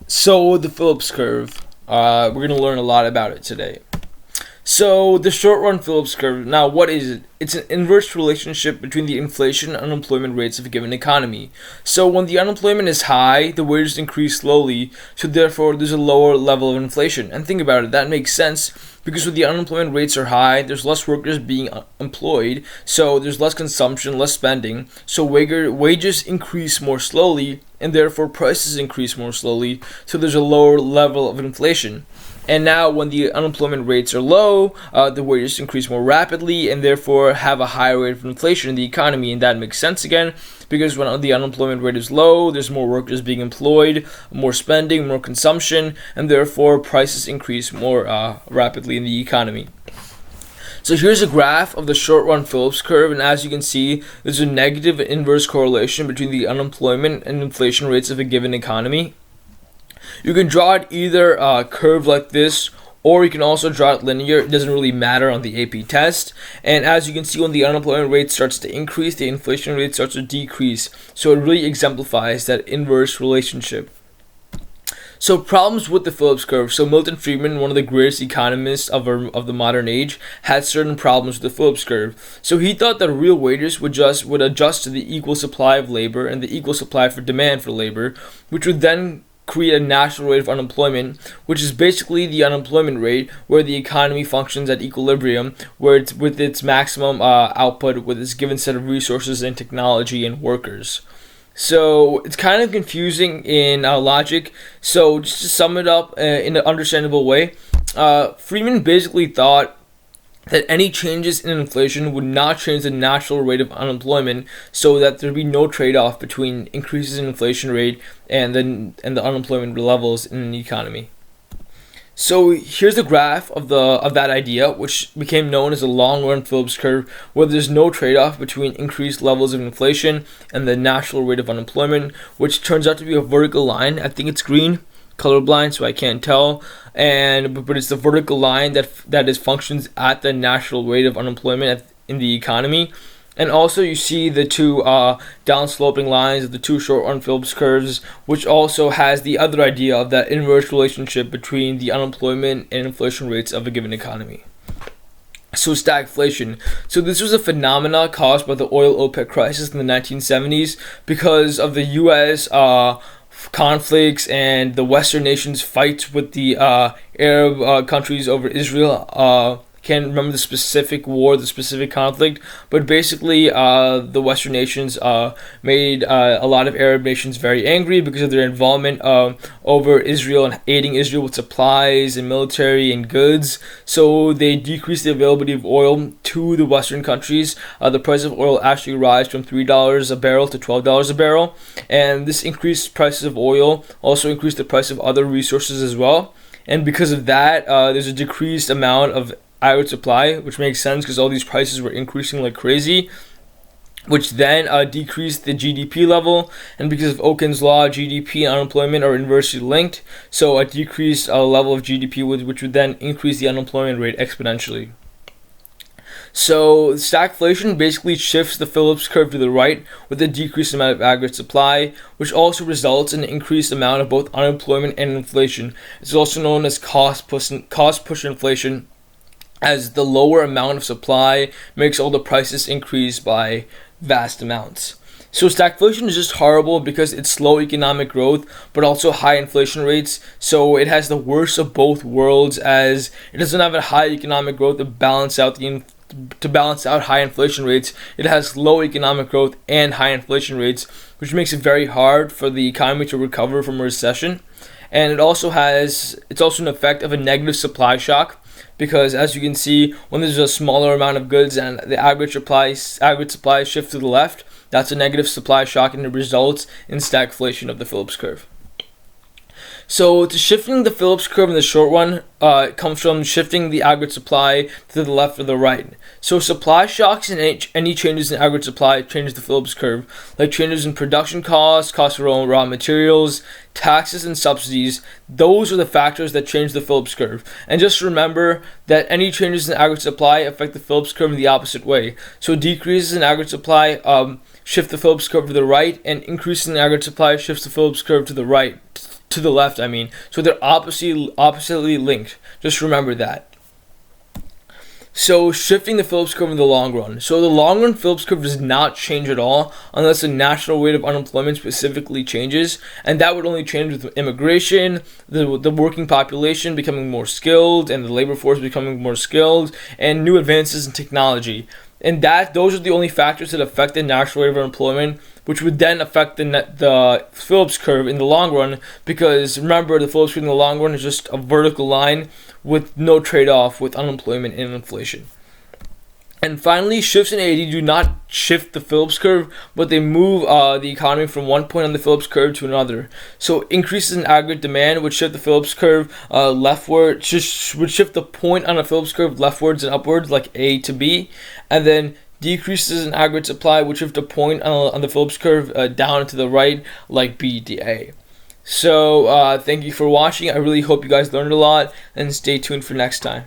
So the Phillips curve, we're going to learn a lot about it today. So the short run Phillips curve, now what is it? It's an inverse relationship between the inflation and unemployment rates of a given economy. So when the unemployment is high, the wages increase slowly, so therefore there's a lower level of inflation. And think about it, that makes sense because when the unemployment rates are high, there's less workers being employed, so there's less consumption, less spending, so wages increase more slowly, and therefore prices increase more slowly, so there's a lower level of inflation. And now, when the unemployment rates are low, the wages increase more rapidly and therefore have a higher rate of inflation in the economy. And that makes sense again, because when the unemployment rate is low, there's more workers being employed, more spending, more consumption, and therefore prices increase more rapidly in the economy. So here's a graph of the short-run Phillips curve, and as you can see, there's a negative inverse correlation between the unemployment and inflation rates of a given economy. You can draw it either curve like this, or you can also draw it linear. It doesn't really matter on the AP test. And as you can see, when the unemployment rate starts to increase, the inflation rate starts to decrease. So it really exemplifies that inverse relationship. So problems with the Phillips curve. So Milton Friedman, one of the greatest economists of the modern age, had certain problems with the Phillips curve. So he thought that real wages would adjust to the equal supply of labor and the equal supply for demand for labor, which would then create a national rate of unemployment, which is basically the unemployment rate where the economy functions at equilibrium, where it's with its maximum output with its given set of resources and technology and workers. So it's kind of confusing in logic. So just to sum it up in an understandable way, Friedman basically thought that any changes in inflation would not change the natural rate of unemployment, so that there'd be no trade-off between increases in inflation rate and the unemployment levels in the economy. So here's the graph of that idea, which became known as the long-run Phillips curve, where there's no trade-off between increased levels of inflation and the natural rate of unemployment, which turns out to be a vertical line. I think it's green. Colorblind, so I can't tell, but it's the vertical line that is functions at the natural rate of unemployment in the economy. And also you see the two downsloping lines of the two short-run Phillips curves, which also has the other idea of that inverse relationship between the unemployment and inflation rates of a given economy. So stagflation. So this was a phenomena caused by the oil OPEC crisis in the 1970s because of the U.S. Conflicts and the Western nations' fights with the Arab countries over Israel. Can't remember the specific war, the specific conflict, but basically the Western nations made a lot of Arab nations very angry because of their involvement over Israel and aiding Israel with supplies and military and goods. So they decreased the availability of oil to the Western countries. The price of oil actually rose from $3 a barrel to $12 a barrel, and this increased prices of oil also increased the price of other resources as well. And because of that, there's a decreased amount of aggregate supply, which makes sense because all these prices were increasing like crazy, which then decreased the GDP level. And because of Oken's law, GDP and unemployment are inversely linked, so a decreased level of GDP which would then increase the unemployment rate exponentially. So stagflation basically shifts the Phillips curve to the right with a decreased amount of aggregate supply, which also results in an increased amount of both unemployment and inflation. It's also known as cost push inflation, as the lower amount of supply makes all the prices increase by vast amounts. So stagflation is just horrible because it's slow economic growth, but also high inflation rates. So it has the worst of both worlds, as it doesn't have a high economic growth to balance out high inflation rates. It has low economic growth and high inflation rates, which makes it very hard for the economy to recover from a recession. And it's also an effect of a negative supply shock, because as you can see, when there's a smaller amount of goods and the aggregate supply shift to the left, that's a negative supply shock, and it results in stagflation of the Phillips curve. So to shifting the Phillips curve in the short run, it comes from shifting the aggregate supply to the left or the right. So supply shocks and any changes in aggregate supply changes the Phillips curve, like changes in production costs of raw materials, taxes and subsidies. Those are the factors that change the Phillips curve. And just remember that any changes in aggregate supply affect the Phillips curve in the opposite way. So decreases in aggregate supply shift the Phillips curve to the right, and increases in aggregate supply shifts the Phillips curve to the right, to the left, I mean. So they're oppositely linked. Just remember that. So shifting the Phillips curve in the long run. So the long run Phillips curve does not change at all unless the national rate of unemployment specifically changes, and that would only change with immigration, the working population becoming more skilled, and the labor force becoming more skilled, and new advances in technology. And those are the only factors that affect the national rate of unemployment, which would then affect the Phillips curve in the long run, because remember, the Phillips curve in the long run is just a vertical line with no trade-off with unemployment and inflation. And finally, shifts in AD do not shift the Phillips curve, but they move the economy from one point on the Phillips curve to another. So increases in aggregate demand would shift the Phillips curve leftward, would shift the point on the Phillips curve leftwards and upwards, like A to B, and then decreases in aggregate supply would shift a point on the Phillips curve down to the right, like B to A. So thank you for watching. I really hope you guys learned a lot, and stay tuned for next time.